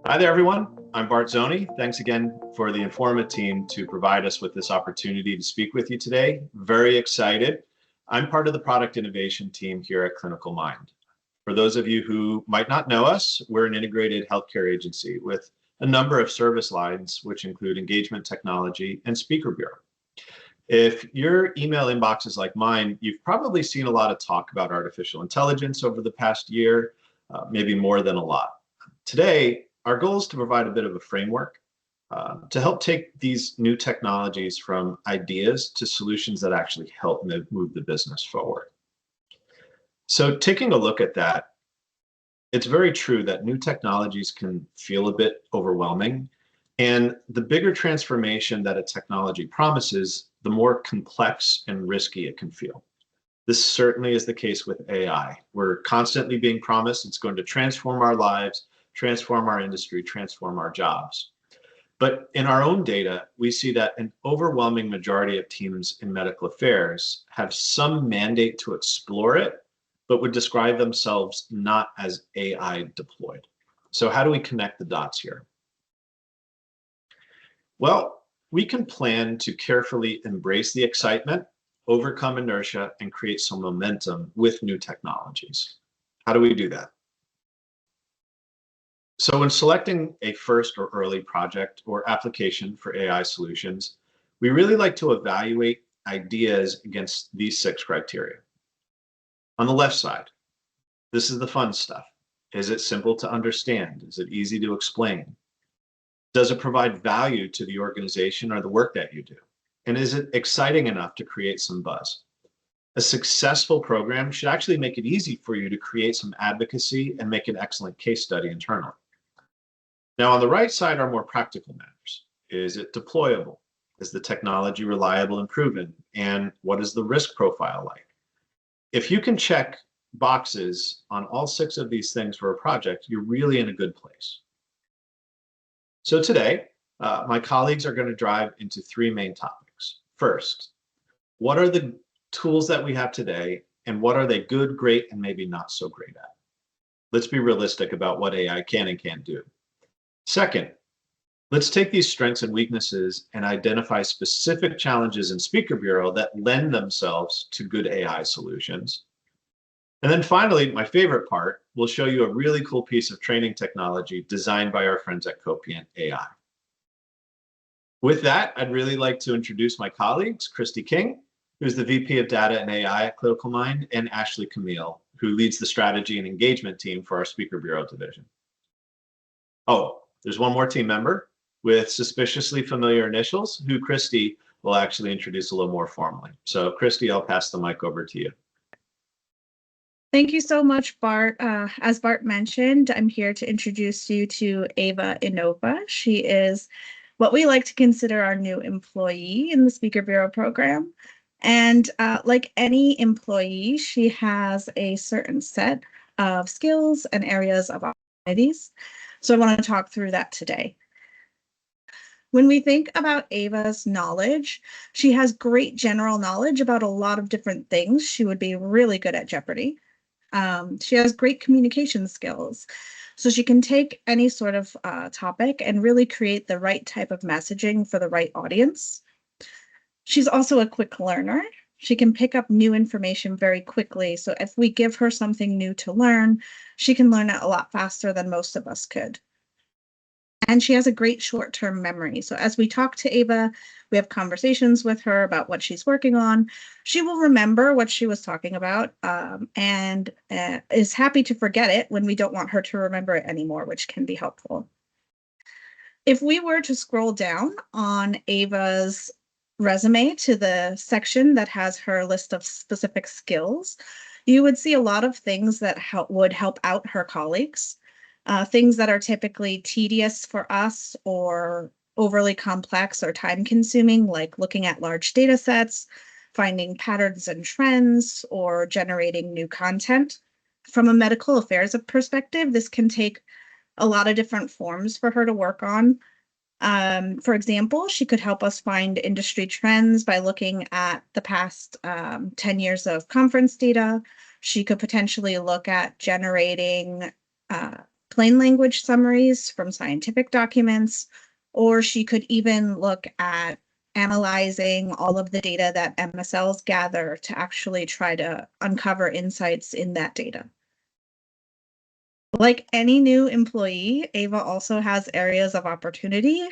Hi there, everyone. I'm Bart Zoni. Thanks again for the Informa team to provide us with this opportunity to speak with you today. Very excited. I'm part of the product innovation team here at ClinicalMind. For those of you who might not know us, we're an integrated healthcare agency with a number of service lines, which include engagement technology and speaker bureau. If your email inbox is like mine, you've probably seen a lot of talk about artificial intelligence over the past year, maybe more than a lot. Today, our goal is to provide a bit of a framework to help take these new technologies from ideas to solutions that actually help move the business forward. So taking a look at that, it's very true that new technologies can feel a bit overwhelming. And the bigger transformation that a technology promises, the more complex and risky it can feel. This certainly is the case with AI. We're constantly being promised it's going to transform our lives, transform our industry, transform our jobs. But in our own data, we see that an overwhelming majority of teams in medical affairs have some mandate to explore it, but would describe themselves not as AI deployed. So how do we connect the dots here? Well, we can plan to carefully embrace the excitement, overcome inertia, and create some momentum with new technologies. How do we do that? So when selecting a first or early project or application for AI solutions, we really like to evaluate ideas against these 6 criteria. On the left side, this is the fun stuff. Is it simple to understand? Is it easy to explain? Does it provide value to the organization or the work that you do? And is it exciting enough to create some buzz? A successful program should actually make it easy for you to create some advocacy and make an excellent case study internally. Now, on the right side are more practical matters. Is it deployable? Is the technology reliable and proven? And what is the risk profile like? If you can check boxes on all 6 of these things for a project, you're really in a good place. So today, my colleagues are going to drive into 3 main topics. First, what are the tools that we have today, and what are they good, great, and maybe not so great at? Let's be realistic about what AI can and can't do. Second, let's take these strengths and weaknesses and identify specific challenges in Speaker Bureau that lend themselves to good AI solutions. And then finally, my favorite part, we'll show you a really cool piece of training technology designed by our friends at Copiant AI. With that, I'd really like to introduce my colleagues, Christy King, who's the VP of Data and AI at ClinicalMind, and Ashley Camille, who leads the strategy and engagement team for our Speaker Bureau division. Oh, there's one more team member with suspiciously familiar initials, who Christy will actually introduce a little more formally. So Christy, I'll pass the mic over to you. Thank you so much, Bart. As Bart mentioned, I'm here to introduce you to Ava Inopa. She is what we like to consider our new employee in the Speaker Bureau program. And like any employee, she has a certain set of skills and areas of opportunities. So I want to talk through that today. When we think about Ava's knowledge, she has great general knowledge about a lot of different things. She would be really good at Jeopardy! She has great communication skills. So she can take any sort of topic and really create the right type of messaging for the right audience. She's also a quick learner. She can pick up new information very quickly. So if we give her something new to learn, she can learn it a lot faster than most of us could. And she has a great short-term memory. So as we talk to Ava, we have conversations with her about what she's working on. She will remember what she was talking about and is happy to forget it when we don't want her to remember it anymore, which can be helpful. If we were to scroll down on Ava's resume to the section that has her list of specific skills, you would see a lot of things that would help out her colleagues. Things that are typically tedious for us or overly complex or time-consuming, like looking at large data sets, finding patterns and trends, or generating new content. From a medical affairs perspective, this can take a lot of different forms for her to work on. For example, she could help us find industry trends by looking at the past 10 years of conference data. She could potentially look at generating plain language summaries from scientific documents, or she could even look at analyzing all of the data that MSLs gather to actually try to uncover insights in that data. Like any new employee, Ava also has areas of opportunity.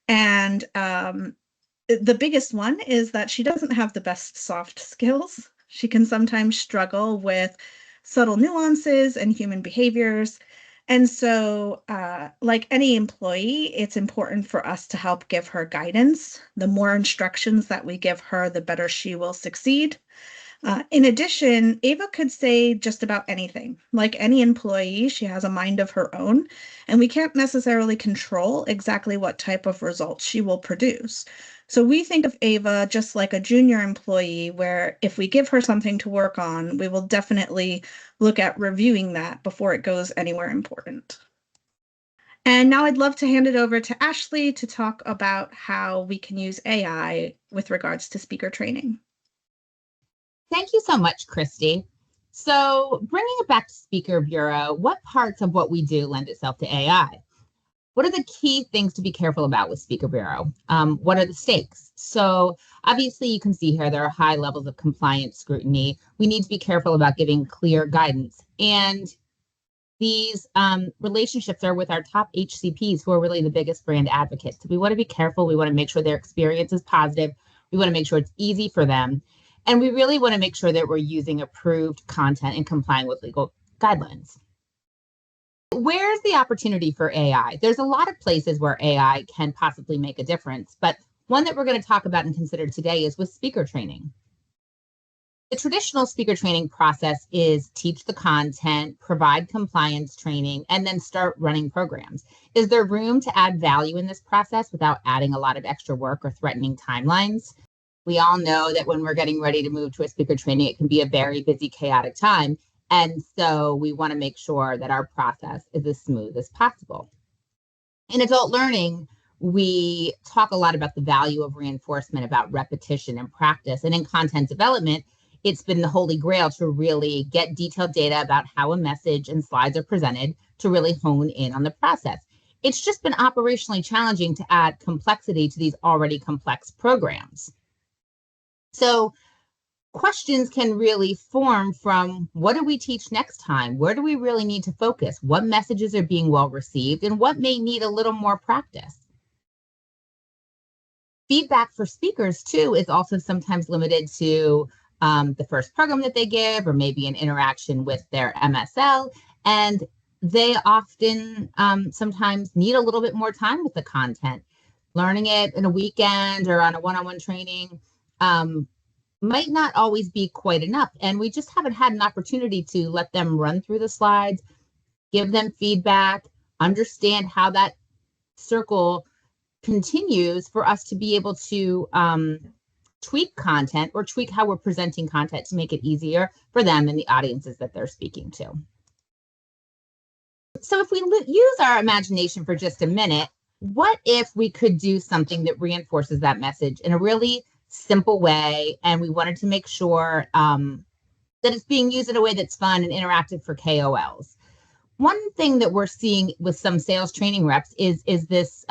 And the biggest one is that she doesn't have the best soft skills. She can sometimes struggle with subtle nuances and human behaviors. And so, like any employee, it's important for us to help give her guidance. The more instructions that we give her, the better she will succeed. In addition, Ava could say just about anything. Like any employee, she has a mind of her own, and we can't necessarily control exactly what type of results she will produce. So we think of Ava just like a junior employee, where if we give her something to work on, we will definitely look at reviewing that before it goes anywhere important. And now I'd love to hand it over to Ashley to talk about how we can use AI with regards to speaker training. Thank you so much, Christy. So bringing it back to Speaker Bureau, what parts of what we do lend itself to AI? What are the key things to be careful about with Speaker Bureau? What are the stakes? So obviously you can see here there are high levels of compliance scrutiny. We need to be careful about giving clear guidance. And these relationships are with our top HCPs who are really the biggest brand advocates. So we want to be careful. We want to make sure their experience is positive. We want to make sure it's easy for them. And we really want to make sure that we're using approved content and complying with legal guidelines. Where's the opportunity for AI? There's a lot of places where AI can possibly make a difference, but one that we're going to talk about and consider today is with speaker training. The traditional speaker training process is teach the content, provide compliance training, and then start running programs. Is there room to add value in this process without adding a lot of extra work or threatening timelines? We all know that when we're getting ready to move to a speaker training, it can be a very busy, chaotic time. And so we want to make sure that our process is as smooth as possible. In adult learning, we talk a lot about the value of reinforcement, about repetition and practice. And in content development, it's been the holy grail to really get detailed data about how a message and slides are presented to really hone in on the process. It's just been operationally challenging to add complexity to these already complex programs. So questions can really form from what do we teach next time? Where do we really need to focus? What messages are being well received and what may need a little more practice? Feedback for speakers too is also sometimes limited to the first program that they give or maybe an interaction with their MSL. And they often sometimes need a little bit more time with the content. Learning it in a weekend or on a one-on-one training might not always be quite enough. And we just haven't had an opportunity to let them run through the slides, give them feedback, understand how that circle continues for us to be able to tweak content or tweak how we're presenting content to make it easier for them and the audiences that they're speaking to. So if we use our imagination for just a minute, what if we could do something that reinforces that message in a really simple way, and we wanted to make sure that it's being used in a way that's fun and interactive for KOLs? One thing that we're seeing with some sales training reps is this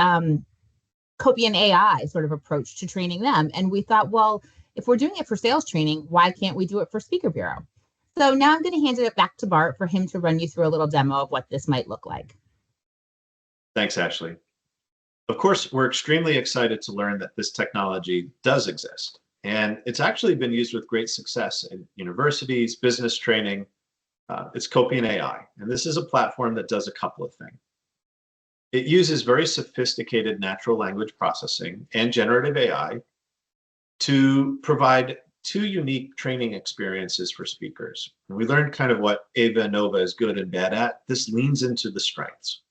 Copiant AI sort of approach to training them. And we thought, well, if we're doing it for sales training, why can't we do it for Speaker Bureau? So now I'm going to hand it back to Bart for him to run you through a little demo of what this might look like. Thanks, Ashley. Of course, we're extremely excited to learn that this technology does exist. And it's actually been used with great success in universities, business training. It's Copiant AI. And this is a platform that does a couple of things. It uses very sophisticated natural language processing and generative AI to provide two unique training experiences for speakers. And we learned kind of what Ava Inopa is good and bad at. This leans into the strengths.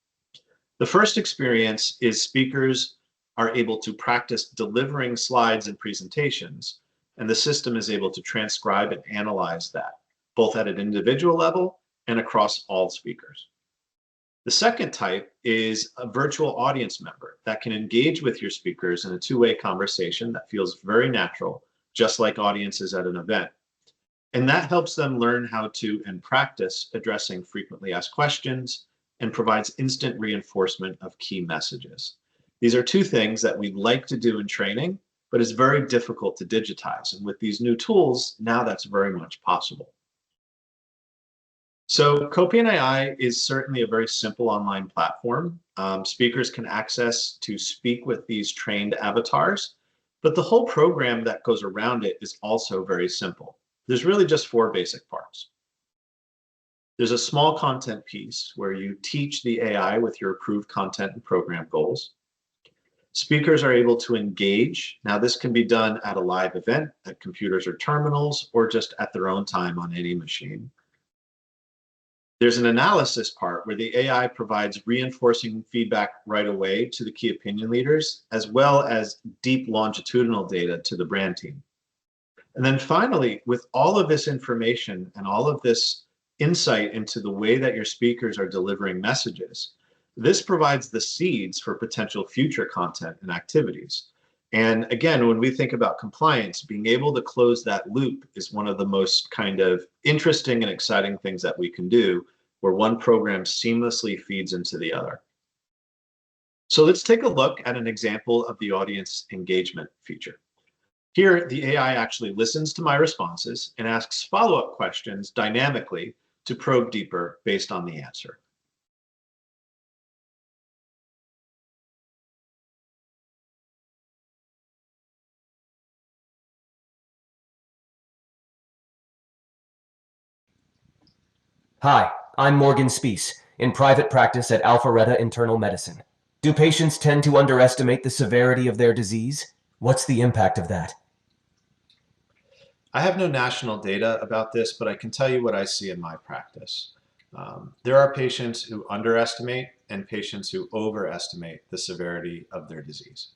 The first experience is speakers are able to practice delivering slides and presentations, and the system is able to transcribe and analyze that, both at an individual level and across all speakers. The second type is a virtual audience member that can engage with your speakers in a two-way conversation that feels very natural, just like audiences at an event. And that helps them learn how to and practice addressing frequently asked questions and provides instant reinforcement of key messages. These are two things that we'd like to do in training, but it's very difficult to digitize. And with these new tools, now that's very much possible. So Copiant AI is certainly a very simple online platform. Speakers can access to speak with these trained avatars, but the whole program that goes around it is also very simple. There's really just four basic parts. There's a small content piece where you teach the AI with your approved content and program goals. Speakers are able to engage. Now, this can be done at a live event, at computers or terminals, or just at their own time on any machine. There's an analysis part where the AI provides reinforcing feedback right away to the key opinion leaders, as well as deep longitudinal data to the brand team. And then finally, with all of this information and all of this insight into the way that your speakers are delivering messages, this provides the seeds for potential future content and activities. And again, when we think about compliance, being able to close that loop is one of the most kind of interesting and exciting things that we can do, where one program seamlessly feeds into the other. So let's take a look at an example of the audience engagement feature. Here, the AI actually listens to my responses and asks follow-up questions dynamically to probe deeper based on the answer. Hi, I'm Morgan Spees, in private practice at Alpharetta Internal Medicine. Do patients tend to underestimate the severity of their disease? What's the impact of that? I have no national data about this, but I can tell you what I see in my practice. There are patients who underestimate and patients who overestimate the severity of their disease.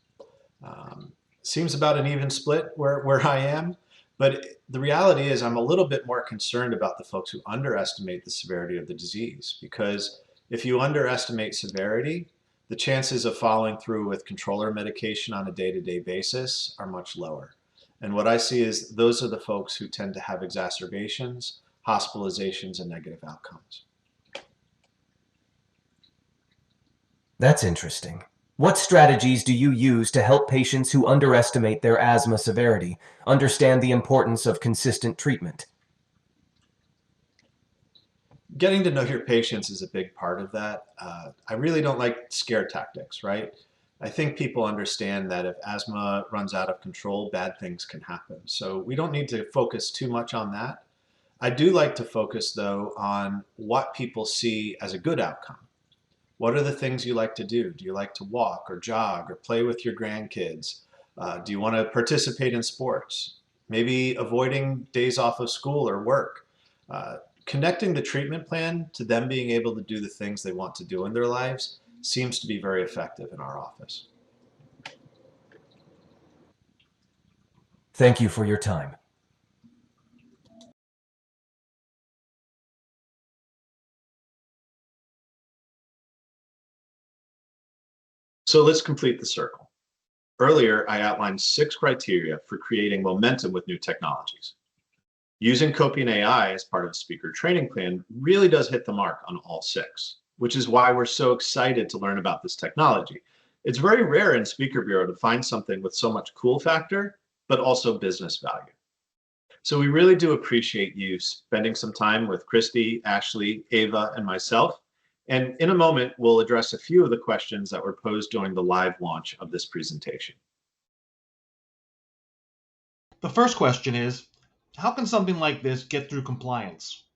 Seems about an even split where I am, but the reality is I'm a little bit more concerned about the folks who underestimate the severity of the disease, because if you underestimate severity, the chances of following through with controller medication on a day-to-day basis are much lower. And what I see is those are the folks who tend to have exacerbations, hospitalizations, and negative outcomes. That's interesting. What strategies do you use to help patients who underestimate their asthma severity understand the importance of consistent treatment? Getting to know your patients is a big part of that. I really don't like scare tactics, right? I think people understand that if asthma runs out of control, bad things can happen. So we don't need to focus too much on that. I do like to focus, though, on what people see as a good outcome. What are the things you like to do? Do you like to walk or jog or play with your grandkids? Do you want to participate in sports? Maybe avoiding days off of school or work. Connecting the treatment plan to them being able to do the things they want to do in their lives seems to be very effective in our office. Thank you for your time. So let's complete the circle. Earlier, I outlined 6 criteria for creating momentum with new technologies. Using Copiant AI as part of a speaker training plan really does hit the mark on all 6, which is why we're so excited to learn about this technology. It's very rare in Speaker Bureau to find something with so much cool factor, but also business value. So we really do appreciate you spending some time with Christy, Ashley, Ava, and myself. And in a moment, we'll address a few of the questions that were posed during the live launch of this presentation. The first question is, how can something like this get through compliance?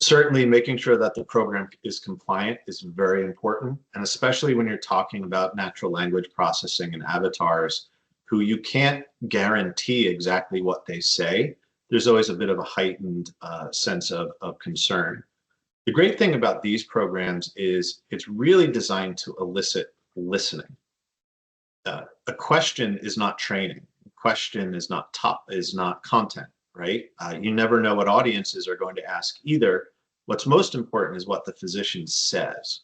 Certainly, making sure that the program is compliant is very important, and especially when you're talking about natural language processing and avatars who you can't guarantee exactly what they say. There's always a bit of a heightened sense of concern. The great thing about these programs is it's really designed to elicit listening. A question is not training. A question is not content, right? You never know what audiences are going to ask either. What's most important is what the physician says.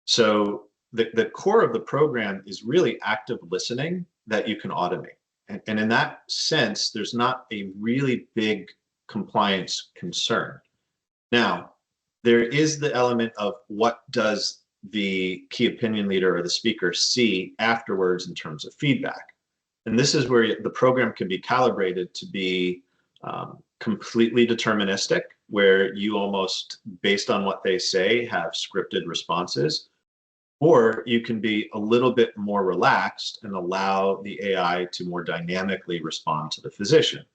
So the core of the program is really active listening that you can automate. And in that sense, there's not a really big compliance concern. Now, there is the element of what does the key opinion leader or the speaker see afterwards in terms of feedback. And this is where the program can be calibrated to be completely deterministic, where you almost, based on what they say, have scripted responses. Or you can be a little bit more relaxed and allow the AI to more dynamically respond to the physician.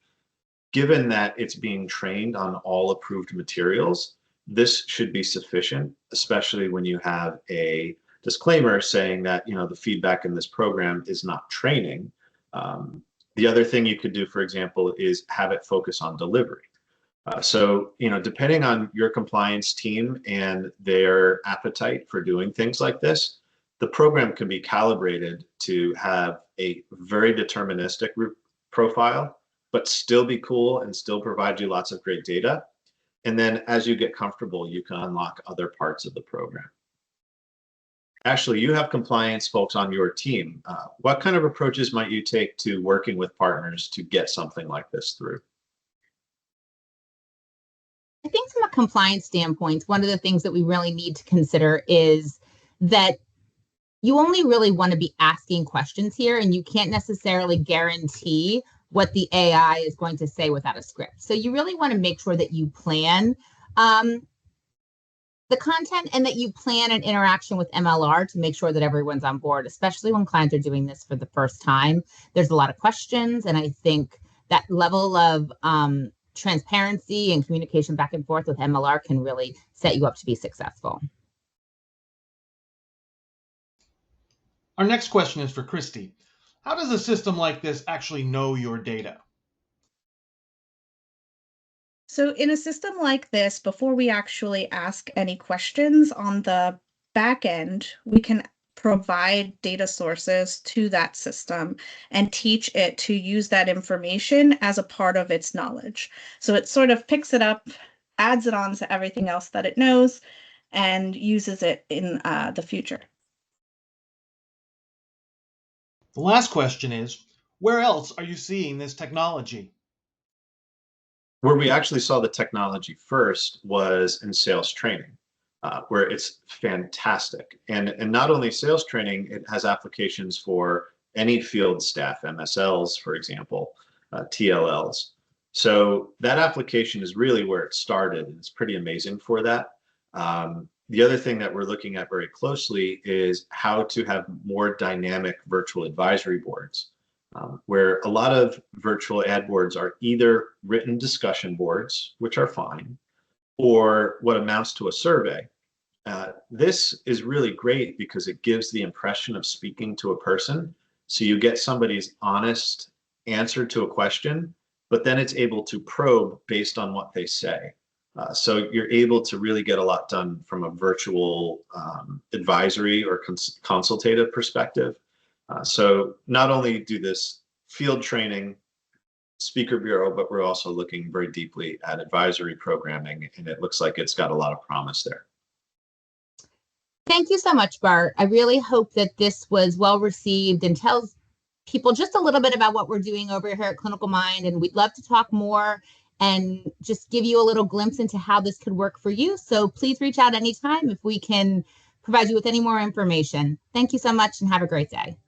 Given that it's being trained on all approved materials, this should be sufficient, especially when you have a disclaimer saying that, the feedback in this program is not training. The other thing you could do, for example, is have it focus on delivery. So, depending on your compliance team and their appetite for doing things like this, the program can be calibrated to have a very deterministic profile, but still be cool and still provide you lots of great data. And then as you get comfortable, you can unlock other parts of the program. Ashley, you have compliance folks on your team. What kind of approaches might you take to working with partners to get something like this through? I think from a compliance standpoint, one of the things that we really need to consider is that you only really want to be asking questions here, and you can't necessarily guarantee what the AI is going to say without a script. So you really want to make sure that you plan the content and that you plan an interaction with MLR to make sure that everyone's on board, especially when clients are doing this for the first time. There's a lot of questions, and I think that level of transparency and communication back and forth with MLR can really set you up to be successful. Our next question is for Christy. How does a system like this actually know your data? So in a system like this, before we actually ask any questions on the back end, we can provide data sources to that system and teach it to use that information as a part of its knowledge. So it sort of picks it up, adds it on to everything else that it knows, and uses it in the future. The last question is, where else are you seeing this technology? Where we actually saw the technology first was in sales training, where it's fantastic. And not only sales training, it has applications for any field staff, MSLs, for example, TLLs. So that application is really where it started, and it's pretty amazing for that. The other thing that we're looking at very closely is how to have more dynamic virtual advisory boards, where a lot of virtual ad boards are either written discussion boards, which are fine, or what amounts to a survey. This is really great because it gives the impression of speaking to a person. So you get somebody's honest answer to a question, but then it's able to probe based on what they say. So you're able to really get a lot done from a virtual advisory or consultative perspective. So not only do this field training speaker bureau, but we're also looking very deeply at advisory programming, and it looks like it's got a lot of promise there. Thank you so much, Bart. I really hope that this was well received and tells people just a little bit about what we're doing over here at ClinicalMind, and we'd love to talk more and just give you a little glimpse into how this could work for you. So please reach out anytime if we can provide you with any more information. Thank you so much and have a great day.